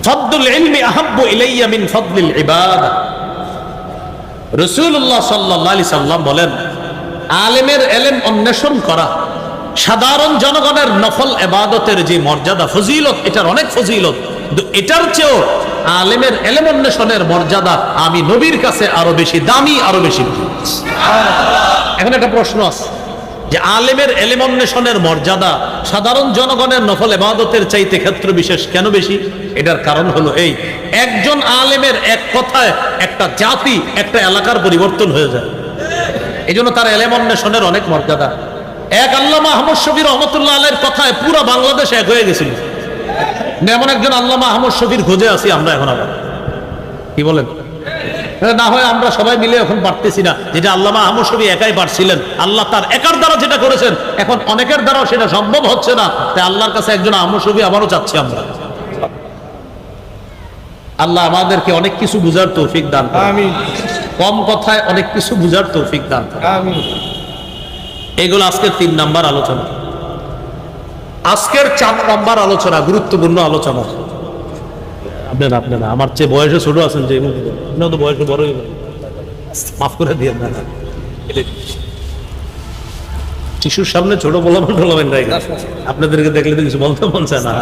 ফাদলুল ইলমি আহাব্বু ইলাইয়া মিন ফাদলিল ইবাদা। রাসূলুল্লাহ সাল্লাল্লাহু আলাইহি সাল্লাম বলেন, আলেমের ইলম অন্বেষণ করা সাধারণ জনগণের নফল ইবাদতের যে মর্যাদা ফজিলত, এটার অনেক ফজিলত, কিন্তু এটার চেয়েও আলেমের ইলম অন্বেষণের মর্যাদা আমি নবীর কাছে আরো বেশি দামি, আরো বেশি। এখন একটা প্রশ্ন আছে যে আলেমের ইলম অন্বেষণের মর্যাদা সাধারণ জনগণের নফল ইবাদতের চাইতে ক্ষেত্র বিশেষ কেন বেশি? এটার কারণ হলো এই, একজন আলেমের এক কথায় একটা জাতি, একটা এলাকার পরিবর্তন হয়ে যায়। এই জন্য তার ইলম অন্বেষণের অনেক মর্যাদা। এক আল্লামা আহমদ শফি রহমতুল্লাহ আলাইহির কথায় পুরো বাংলাদেশ এক হয়ে গেছিল। এমন একজন আল্লামা আহমদ শফির খোঁজে আছি আমরা এখন। আবার কি বলেন? না হয় আমরা সবাই মিলে এখন পারতেছি না, যেটা আল্লামা আহমদ শফি একাই পারছিলেন, আল্লাহ তার একার দ্বারা যেটা করেছেন এখন অনেকের দ্বারাও সেটা সম্ভব হচ্ছে না। তাই আল্লাহর কাছে একজন আহমদ শফি আবারও চাচ্ছি আমরা। আল্লাহ আমাদেরকে অনেক কিছু বুঝার তৌফিক দান করুন। আমিন। কম কথায় অনেক কিছু বুঝার তৌফিক দান করুন। আমিন। এগুলো আজকের 3 নাম্বার আলোচনা। আজকের 4 নাম্বার আলোচনা গুরুত্বপূর্ণ আলোচনা। আপনারা আমার চেয়ে বয়সে ছোট আছেন, যে তো বয়সে বড়, মাফ করে দিয়ে না, শিশুর সামনে ছোট বলবেন আপনাদেরকে দেখলে তো কিছু বলতে মন চায় না।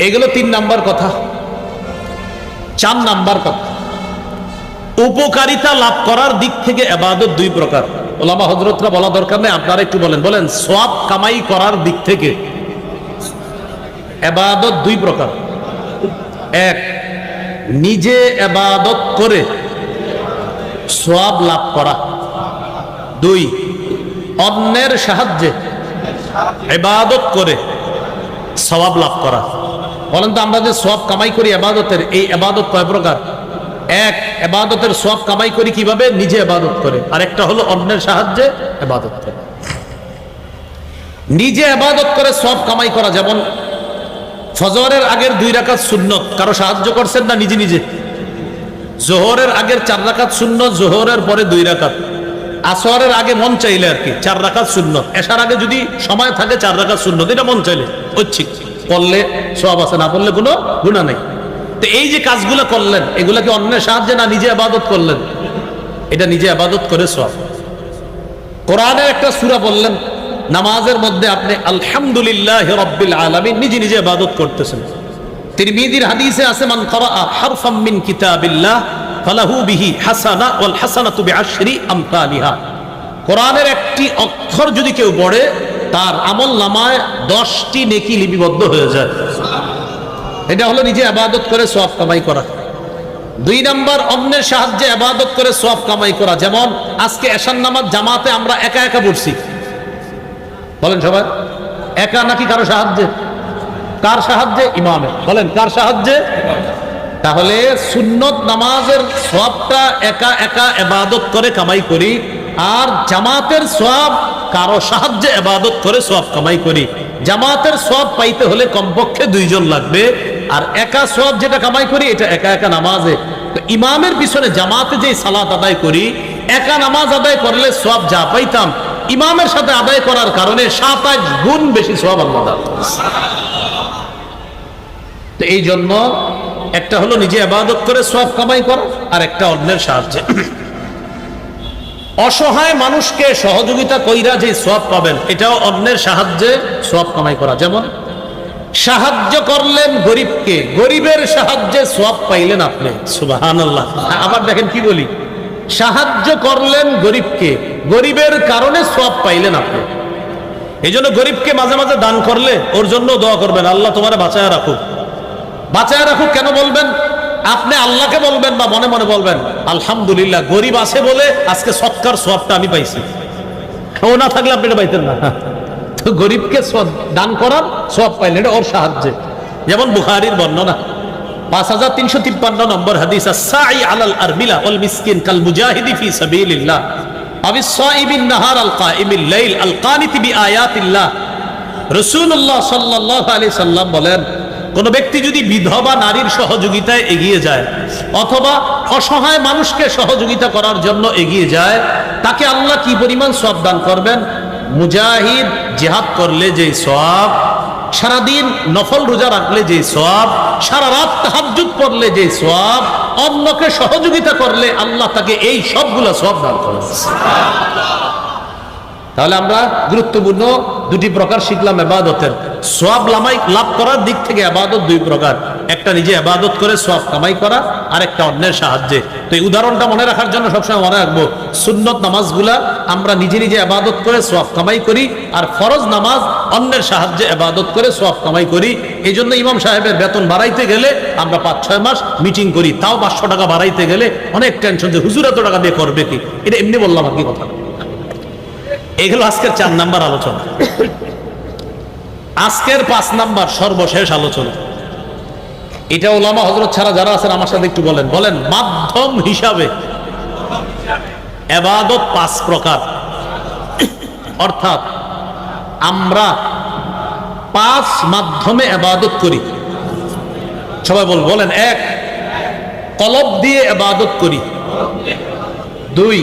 এগুলো 3 নাম্বার কথা। 4 নাম্বার কথা, উপকারিতা লাভ করার দিক থেকে ইবাদত 2 প্রকার। ওলামা হযরতরা বলা দরকার নেই, আপনারা একটু বলেন সওয়াব কামাই করার দিক থেকে ইবাদত 2 প্রকার। 1, নিজে ইবাদত করে সওয়াব লাভ করা। 2, অন্যের সাহায্যে ইবাদত করে সওয়াব লাভ করা। বলেন তো, আমরা যে সওয়াব কামাই করি ইবাদতের, এই ইবাদত কয় প্রকার? 1, ইবাদতের সওয়াব কামাই করি কিভাবে? নিজে ইবাদত করে। আর একটা হলো অন্যের সাহায্যে ইবাদত করে। নিজে ইবাদত করে সওয়াব কামাই করা, যেমন ফজরের আগের 2 রাকাত সুন্নত কারো সাহায্য করছেন না, নিজে নিজে। জোহরের আগের 4 রাকাত সুন্নত, জোহরের পরে 2 রাকাত। আসরের আগে মন চাইলে আর কি 4 রাকাত সুন্নত। এশার আগে যদি সময় থাকে 4 রাকাত সুন্নত, এটা মন চাইলে ঐচ্ছিক পড়লে সওয়াব আছে, না পড়লে কোনো গুনাহ নেই। তো এই যে কাজগুলো করলেন, এগুলা কি অন্যের সাহায্যে না নিজে ইবাদত করলেন? এটা নিজে ইবাদত করে সওয়াব। কোরআনের একটা সূরা বললেন, নামাজের মধ্যে আপনি আলহামদুলিল্লাহি রাব্বিল আলামিন নিজে নিজে ইবাদত করতেছেন। তিরমিজির হাদিসে আছে, মান ক্বারাআ হারফাম মিন কিতাবিল্লাহ ফালাহু বিহি হাসানা ওয়াল হাসানাতু বিআশরি আমসালিহা। কোরআনের একটি অক্ষর যদি কেউ পড়ে, তার আমলনামায় 10টি নেকি লিপিবদ্ধ হয়ে যায়। এটা হলো নিজে ইবাদত করে সওয়াব কামাই করা। 2 নাম্বার, অন্যের সাহায্যে ইবাদত করে সওয়াব কামাই করা। যেমন আজকে এশার নামাজ জামাতে আমরা একা একা পড়ছি। বলেন সবাই, একা নাকি কারো সাহায্যে? কার সাহায্যে? ইমামের। বলেন কার সাহায্যে? তাহলে সুন্নত নামাজের সওয়াবটা একা একা ইবাদত করে কামাই করি, আর জামাতের সওয়াব কারো সাহায্যে ইবাদত করে সওয়াব কামাই করি। জামাতের সওয়াব পাইতে হলে কমপক্ষে 2 জন লাগবে, আর একা সওয়াব যেটা কামাই করি এটা একা একা নামাজে। তো ইমামের পিছনে জামাতে যে সালাত আদায় করি, একা নামাজ আদায় করলে সওয়াব যা পাইতাম, ইমামের সাথে আদায় করার কারণে 27 গুণ বেশি সওয়াব আল্লাহ দান। তো এই জন্য একটা হলো নিজে ইবাদত করে সওয়াব কামাই করা, আর একটা অন্যের সাহায্যে। অসহায় মানুষকে সহযোগিতা কইরা যে সওয়াব পাবেন, এটাও অন্যের সাহায্যে সওয়াব কামাই করা। যেমন সাহায্য করলেন গরিবকে, গরিবের সাহায্যে সওয়াব পাইলেন আপনি। সুবহানাল্লাহ। আবার দেখেন কি বলি, সাহায্য করলেন গরিবকে, গরিবের কারণে সওয়াব পাইলেন আপনি। এই জন্য গরিবকে মাঝে মাঝে দান করলে ওর জন্য দোয়া করবেন, আল্লাহ তোমারে বাঁচায় রাখুক। বাঁচায় রাখুক কেন বলবেন? আপনি আল্লাহকে বলবেন বা মনে মনে বলবেন, আলহামদুলিল্লাহ গরিব আছে বলে আজকে সৎকার সওয়াবটা আমি পাইছি। ও না থাকলে আপনি এটা পাইতেন না। তো গরিবকে দান করার সওয়াব পাইলেন, এটা ওর সাহায্যে। যেমন বুখারীর বর্ণনা 5353 নম্বর হাদিস, as-সাই আলাল আরমিলা ওয়াল মিসকিন কাল মুজাহিদি ফি সাবিলিল্লাহ আবিস সাইবিন নাহার আল কাইমিল লাইল আল কানিতি বিআয়াতিল্লাহ। রাসূলুল্লাহ সাল্লাল্লাহু আলাইহি সাল্লাম বলেন, কোন ব্যক্তি যদি বিধবা নারীর সহযোগিতায় এগিয়ে যায় অথবা অসহায় মানুষকে সহযোগিতা করার জন্য এগিয়ে যায়, তাকে আল্লাহ কি পরিমাণ সওয়াব দান করবেন? মুজাহিদ জিহাদ করলে যে সওয়াব, সারাদিন নফল রোজা রাখলে যে সওয়াব, সারা রাত তাহাজ্জুদ পড়লে যে সওয়াব, অন্যকে সহযোগিতা করলে আল্লাহ তাকে এই সবগুলা সওয়াব দান করেন। তাহলে আমরা গুরুত্বপূর্ণ দুটি প্রকার শিখলাম ইবাদতের। সওয়াব লাভ করার দিক থেকে ইবাদত দুই প্রকার, একটা নিজে ইবাদত করে সওয়াব কামাই করা, আর একটা অন্যের সাহায্যে। তো এই উদাহরণটা মনে রাখার জন্য সবসময় মনে রাখবো, সুন্নত নামাজগুলা আমরা নিজে নিজে ইবাদত করে সওয়াব কামাই করি, আর ফরজ নামাজ অন্যের সাহায্যে ইবাদত করে সওয়াব কামাই করি। এই জন্য ইমাম সাহেবের বেতন বাড়াইতে গেলে আমরা 5-6 মাস মিটিং করি, তাও 500 টাকা বাড়াইতে গেলে অনেক টেনশন যে হুজুর এত টাকা দিয়ে করবে কি। এটা এমনি বললাম আর কি কথা। এগুলো আজকের 4 নাম্বার আলোচনা। আজকের 5 নাম্বার সর্বশেষ আলোচনা, এটা ওলামা হযরত ছাড়া যারা আছেন আমার সাথে একটু বলেন। মাধ্যম হিসাবে ইবাদত 5 প্রকার, অর্থাৎ আমরা 5 মাধ্যমে ইবাদত করি। সবাই বলেন। 1, কলব দিয়ে ইবাদত করি। 2,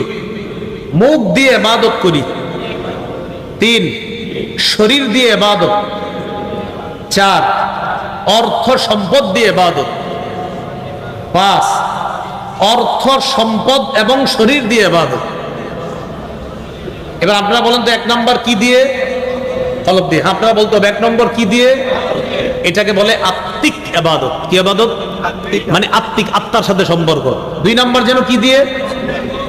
মুখ দিয়ে ইবাদত করি। 3, শরীর দিয়ে ইবাদত। 4, অর্থ সম্পদ দিয়ে ইবাদত। 5, অর্থ সম্পদ এবং শরীর দিয়ে ইবাদত। এবার আপনারা বলেন তো 1 নাম্বার কি দিয়ে? কলব দিয়ে। আপনারা বলতে হবে 1 নম্বর কি দিয়ে? এটাকে বলে আত্মিক ইবাদত। কি ইবাদত? মানে আত্মিক, আত্মার সাথে সম্পর্ক। 2 নাম্বার যেন কি দিয়ে?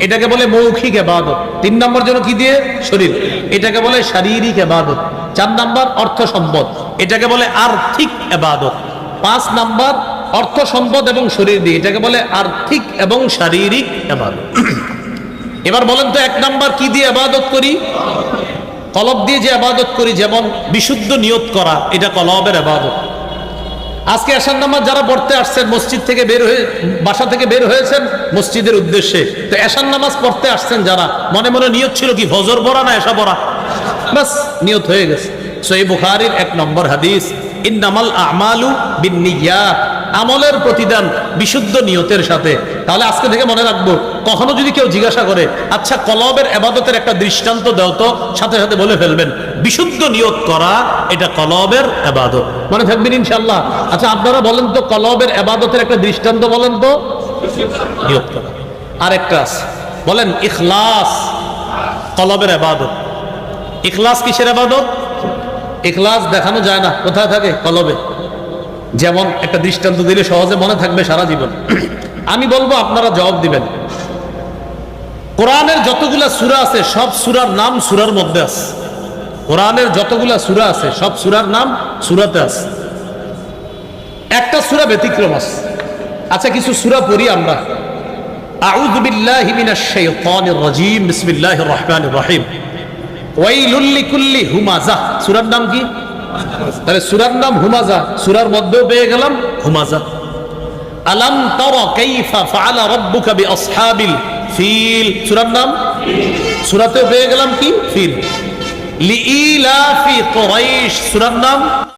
এটাকে বলে মৌখিক ইবাদত। 3 নম্বর যেন কি দিয়ে? শরীর, এটাকে বলে শারীরিক ইবাদত। 4 নাম্বার অর্থ সম্পদ, এটাকে বলে আর্থিক ইবাদত। 5 নাম্বার অর্থ সম্পদ এবং শরীর দিয়ে, এটাকে বলে আর্থিক এবং শারীরিক ইবাদত। এবার বলেন তো 1 নাম্বার কি দিয়ে ইবাদত করি? কলব দিয়ে যে ইবাদত করি, যেমন বিশুদ্ধ নিয়ত করা, এটা কলবের ইবাদত। আজকে এশার নামাজ যারা পড়তে আসছেন, মসজিদ থেকে বের হয়ে, বাসা থেকে বের হয়েছেন মসজিদের উদ্দেশ্যে, তো এশার নামাজ পড়তে আসছেন যারা, মনে মনে নিয়ত ছিল কি ফজর পড়া না এশা পড়া, বাস নিয়ত হয়ে গেছে। সহিহ বুখারীর 1 নম্বর হাদিস, ইন্নামাল আমালু বিন্নিয়াত, আমলের প্রতিদান বিশুদ্ধ নিয়তের সাথে। তাহলে আজকে থেকে মনে রাখবো, কখনো যদি কেউ জিজ্ঞাসা করে আচ্ছা কলবের ইবাদতের একটা দৃষ্টান্ত দাও, তো সাথে সাথে বলে ফেলবেন বিশুদ্ধ নিয়ত করা, এটা কলবের ইবাদত। মনে থাকবেন ইনশাআল্লাহ। আচ্ছা আপনারা বলেন তো কলবের ইবাদতের একটা দৃষ্টান্ত বলেন তো। নিয়ত করা। আরেকটা আছে, বলেন ইখলাস, কলবের ইবাদত। ইখলাস কিসের ইবাদত? ইখলাস দেখানো যায় না, কোথায় থাকে? কলবে। যেমন একটা দৃষ্টান্ত দিলে সহজে মনে থাকবে সারা জীবন। আমি বলবো, আপনারা জবাব দিবেন। কোরআনের যতগুলা সূরা আছে সব সূরার নাম সূরার মধ্যে আছে। কোরআনের যতগুলা সূরা আছে সব সূরার নাম সূরাতে আছে, একটা সূরা ব্যতিক্রম আছে। আচ্ছা কিছু সূরা পড়ি আমরা। আউযু বিল্লাহি মিনাশ শাইতানির রাজীম, বিসমিল্লাহির রহমানির রহিম। ওয়াইলুল লিকুল্লি হুমাযা, সূরার নাম কি? তাহলে সূরার নাম হুমাযা, সূরার মধ্যেও পেয়ে গেলাম হুমাযা। আলাম তারা কাইফা ফাআলা রাব্বুকা বিআসহাবিল ফিল, সূরার নাম, সূরাতেও পেয়ে গেলাম কি? ফিল। লিইলাফি কুরাইশ, সূরার নাম